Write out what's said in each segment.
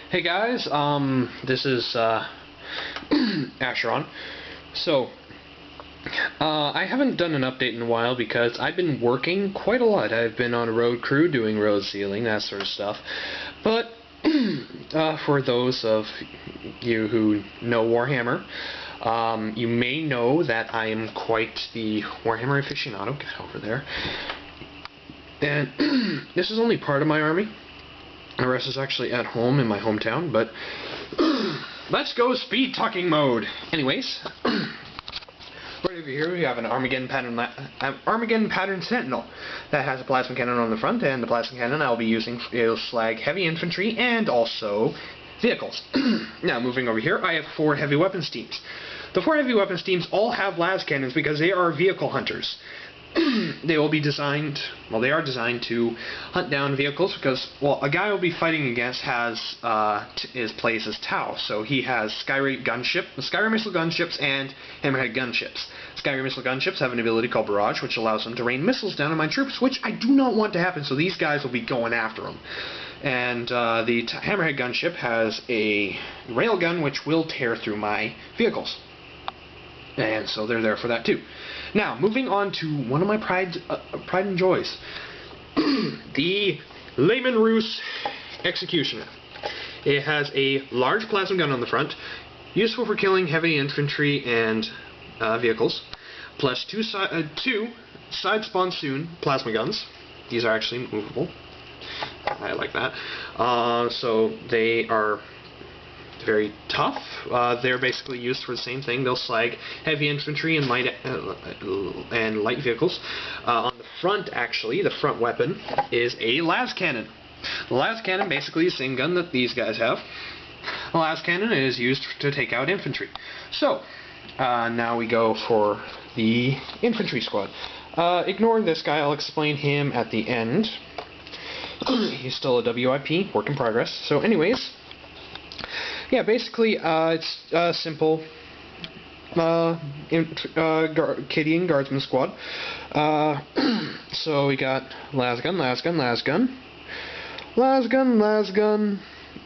Hey guys, this is Asheron. So, I haven't done an update in a while because I've been working quite a lot. I've been on a road crew doing road sealing, that sort of stuff. But for those of you who know Warhammer, you may know that I am quite the Warhammer aficionado. Get over there. And this is only part of my army. The rest is actually at home in my hometown, but let's go speed talking mode. Anyways, right over here we have an Armageddon pattern Sentinel that has a plasma cannon on the front, and the plasma cannon I'll be using will slag heavy infantry and also vehicles. Now moving over here, I have 4 heavy weapons teams. The 4 heavy weapons teams all have las cannons because they are vehicle hunters. They will be designed, well, they are designed to hunt down vehicles because, well, a guy will be fighting against plays as Tau, so he has Skyray missile gunships, and Hammerhead gunships. Skyray missile gunships have an ability called Barrage, which allows them to rain missiles down on my troops, which I do not want to happen, so these guys will be going after them. And the Hammerhead gunship has a railgun, which will tear through my vehicles. And so they're there for that too. Now, moving on to one of my pride and joys. The Lehman Roos Executioner. It has a large plasma gun on the front, useful for killing heavy infantry and vehicles, plus two side sponsoon plasma guns. These are actually movable. I like that. So they are very tough. They're basically used for the same thing. They'll slag heavy infantry and light vehicles. On the front, actually, the front weapon is a las cannon. The las cannon basically is the same gun that these guys have. The las cannon is used to take out infantry. So, now we go for the infantry squad. Ignore this guy. I'll explain him at the end. He's still a WIP, work in progress. So anyways, yeah, basically, it's a simple Cadian Guardsman squad. So we got lasgun.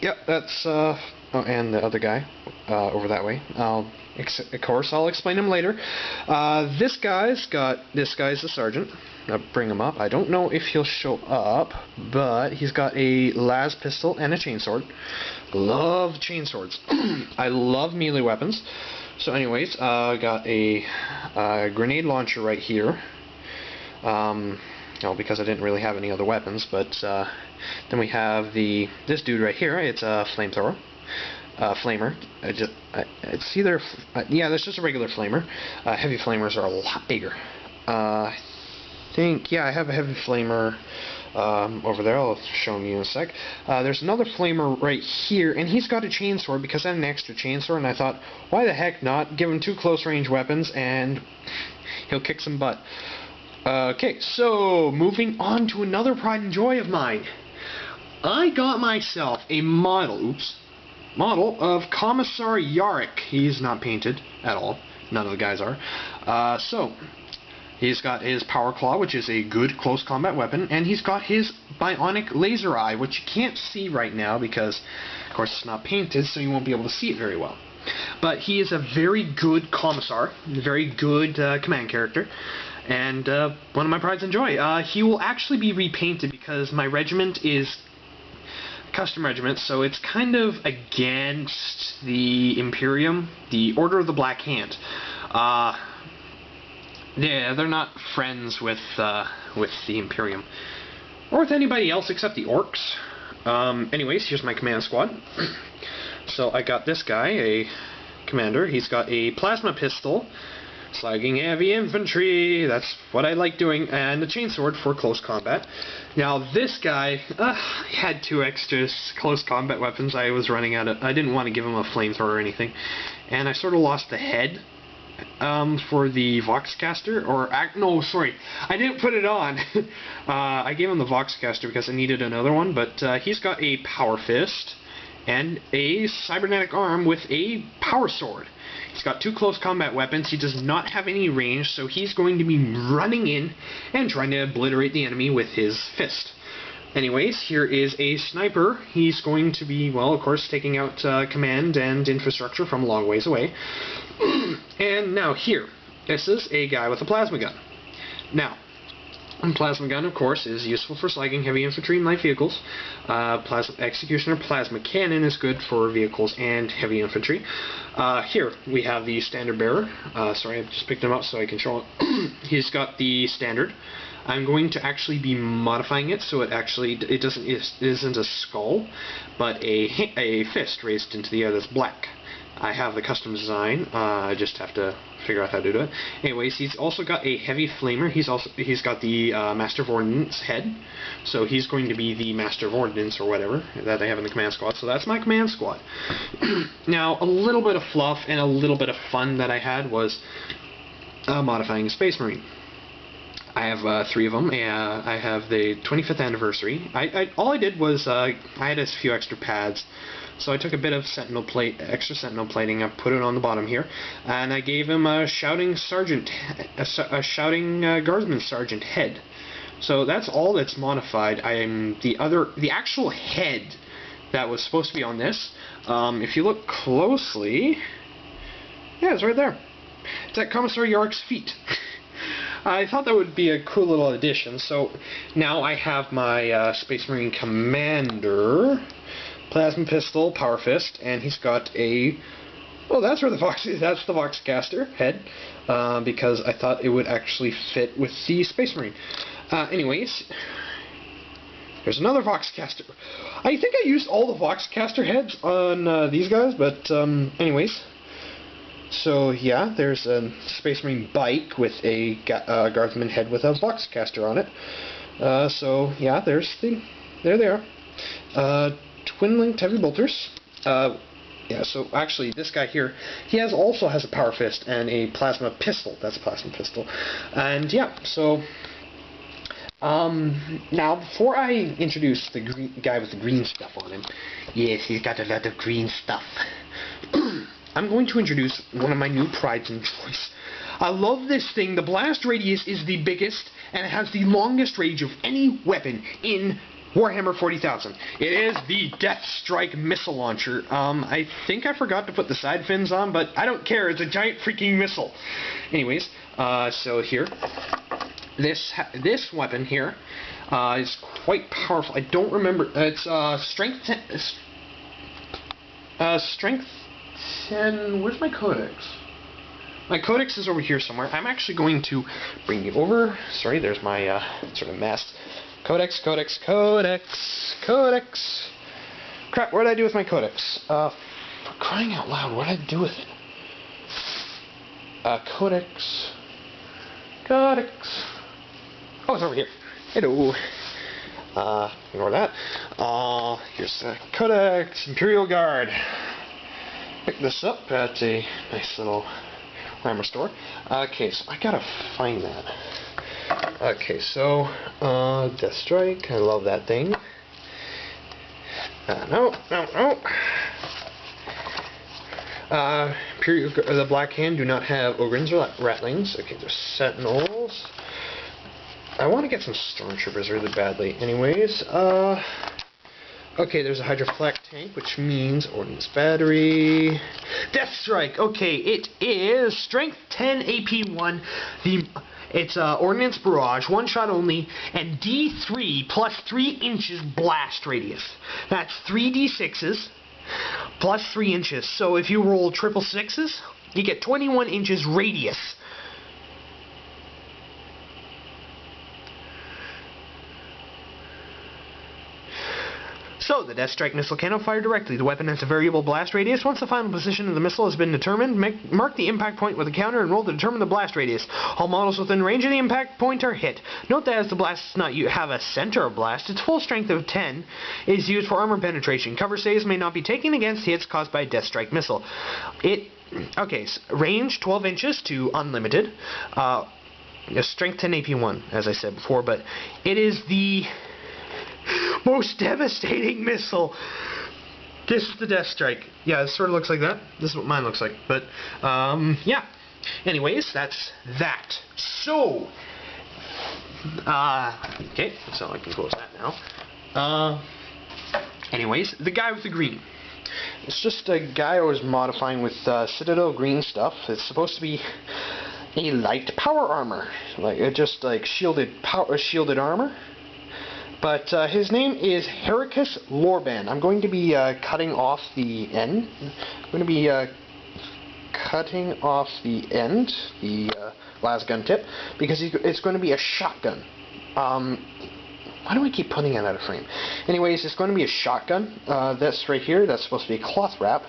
Yep, that's, oh, and the other guy over that way. Of course, I'll explain him later. This guy's the sergeant. I'll bring him up. I don't know if he'll show up, but he's got a las pistol and a chainsword. Love chainswords. I love melee weapons. So anyways, I got a grenade launcher right here. Well, because I didn't really have any other weapons, but then we have this dude right here. It's a flamethrower. Flamer. It's either yeah, that's just a regular flamer. Heavy flamers are a lot bigger. Yeah, I have a heavy flamer over there. I'll show him you in a sec. There's another flamer right here, and he's got a chainsword because I had an extra chainsword, and I thought, why the heck not? Give him 2 close range weapons, and he'll kick some butt. Okay, so moving on to another pride and joy of mine. I got myself a model of Commissar Yarrick. He's not painted at all. None of the guys are. So he's got his Power Claw, which is a good close combat weapon, and he's got his bionic laser eye, which you can't see right now because, of course, it's not painted, so you won't be able to see it very well. But he is a very good commissar, a very good command character, and one of my prides and joy. He will actually be repainted because my regiment is custom regiment, so it's kind of against the Imperium, the Order of the Black Hand. Yeah, they're not friends with the Imperium. Or with anybody else except the Orcs. Anyways, here's my command squad. So I got this guy, a commander. He's got a plasma pistol, slagging heavy infantry. That's what I like doing. And a chainsword for close combat. Now this guy had 2 extra close combat weapons. I was running out of... I didn't want to give him a flamethrower or anything. And I sort of lost the head for the Voxcaster, no, sorry, I didn't put it on. I gave him the Voxcaster because I needed another one, but he's got a Power Fist and a cybernetic arm with a Power Sword. He's got 2 close combat weapons. He does not have any range, so he's going to be running in and trying to obliterate the enemy with his fist. Anyways, here is a sniper. He's going to be, well, of course, taking out command and infrastructure from a long ways away. And now here, this is a guy with a plasma gun. Now, a plasma gun, of course, is useful for slugging heavy infantry and light vehicles. Executioner plasma cannon is good for vehicles and heavy infantry. Here we have the standard bearer. Sorry, I just picked him up so I can show it. He's got the standard. I'm going to actually be modifying it so it isn't a skull, but a fist raised into the air that's black. I have the custom design. I just have to figure out how to do it. Anyways, he's also got a heavy flamer. He's got the Master of Ordnance head, so he's going to be the Master of Ordnance or whatever that I have in the command squad. So that's my command squad. Now, a little bit of fluff and a little bit of fun that I had was modifying a Space Marine. I have 3 of them. I have the 25th anniversary. All I did was I had a few extra pads. So I took a bit of extra sentinel plating, I put it on the bottom here, and I gave him a shouting sergeant, a shouting guardsman sergeant head. So that's all that's modified. The actual head that was supposed to be on this, if you look closely, yeah, it's right there. It's at Commissar Yark's feet. I thought that would be a cool little addition. So now I have my Space Marine Commander. Plasma pistol, power fist, and he's got a... Oh, that's where the Vox is. That's the Voxcaster head, because I thought it would actually fit with the Space Marine. Anyways, there's another Voxcaster. I think I used all the Voxcaster heads on these guys, but anyways. So yeah, there's a Space Marine bike with a Guardsman head with a Voxcaster on it. So yeah, there they are. Twin-linked heavy bolters. Yeah, so actually this guy here, he also has a power fist and a plasma pistol. That's a plasma pistol. And yeah, so now before I introduce the guy with the green stuff on him, yes, he's got a lot of green stuff. I'm going to introduce one of my new prides and joys. I love this thing. The blast radius is the biggest and it has the longest range of any weapon in Warhammer 40,000. It is the DEATHSTRIKE Missile Launcher. I think I forgot to put the side fins on, but I don't care. It's a giant freaking missile. Anyways, so here, this weapon here is quite powerful. I don't remember. It's strength 10. Where's my codex? My codex is over here somewhere. I'm actually going to bring you over. Sorry, there's my sort of mess. Codex. Crap, what did I do with my codex? For crying out loud, what did I do with it? Codex. Oh, it's over here. Hello. Ignore that. Here's the Codex, Imperial Guard. Picked this up at a nice little Warhammer store. Okay, so I gotta find that. Okay, so, DEATHSTRIKE, I love that thing. No. The Black Hand do not have Ogrins or Ratlings. Okay, there's Sentinels. I want to get some Stormtroopers really badly. Anyways, okay, there's a Hydroflak tank, which means Ordnance Battery. DEATHSTRIKE, okay, it is Strength 10 AP1. It's Ordnance Barrage, one shot only, and D3 plus 3 inches blast radius. That's 3 D6s plus 3 inches. So if you roll triple sixes, you get 21 inches radius. So, the DEATHSTRIKE missile cannot fire directly. The weapon has a variable blast radius. Once the final position of the missile has been determined, mark the impact point with a counter and roll to determine the blast radius. All models within range of the impact point are hit. Note that as the blast does not have a center of blast, its full strength of 10 is used for armor penetration. Cover saves may not be taken against hits caused by a DEATHSTRIKE missile. Okay, so range 12 inches to unlimited. Strength 10 AP1, as I said before, but it is the most devastating missile. This is the DEATHSTRIKE. Yeah, it sort of looks like that. This is what mine looks like. But, yeah. Anyways, that's that. So, okay, so I can close that now. Anyways, the guy with the green. It's just a guy I was modifying with Citadel green stuff. It's supposed to be a light power armor, just like shielded armor. But his name is Hericus Lorban. I'm going to be cutting off the end. I'm going to be cutting off the end, the last gun tip, because it's going to be a shotgun. Why do I keep putting it out of frame? Anyways, it's going to be a shotgun. That's right here. That's supposed to be a cloth wrap.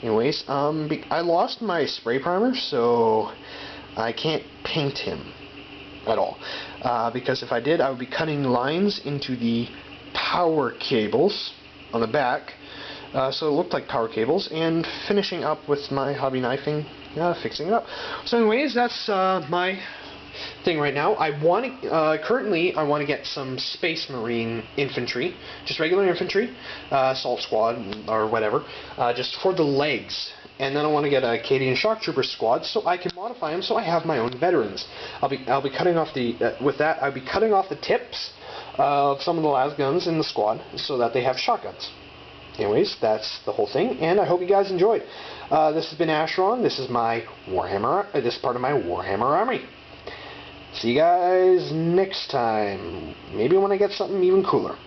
Anyways, I lost my spray primer, so I can't paint him at all. Because if I did, I would be cutting lines into the power cables on the back, so it looked like power cables, and finishing up with my hobby knifing, fixing it up. So anyways, that's my thing right now. Currently I want to get some Space Marine infantry, just regular infantry, assault squad or whatever, just for the legs. And then I want to get a Acadian Shock Trooper squad so I can modify them so I have my own veterans. I'll be cutting off I'll be cutting off the tips of some of the last guns in the squad so that they have shotguns. Anyways, that's the whole thing, and I hope you guys enjoyed. This has been Asheron. This is my Warhammer. This is part of my Warhammer army. See you guys next time. Maybe when I get something even cooler.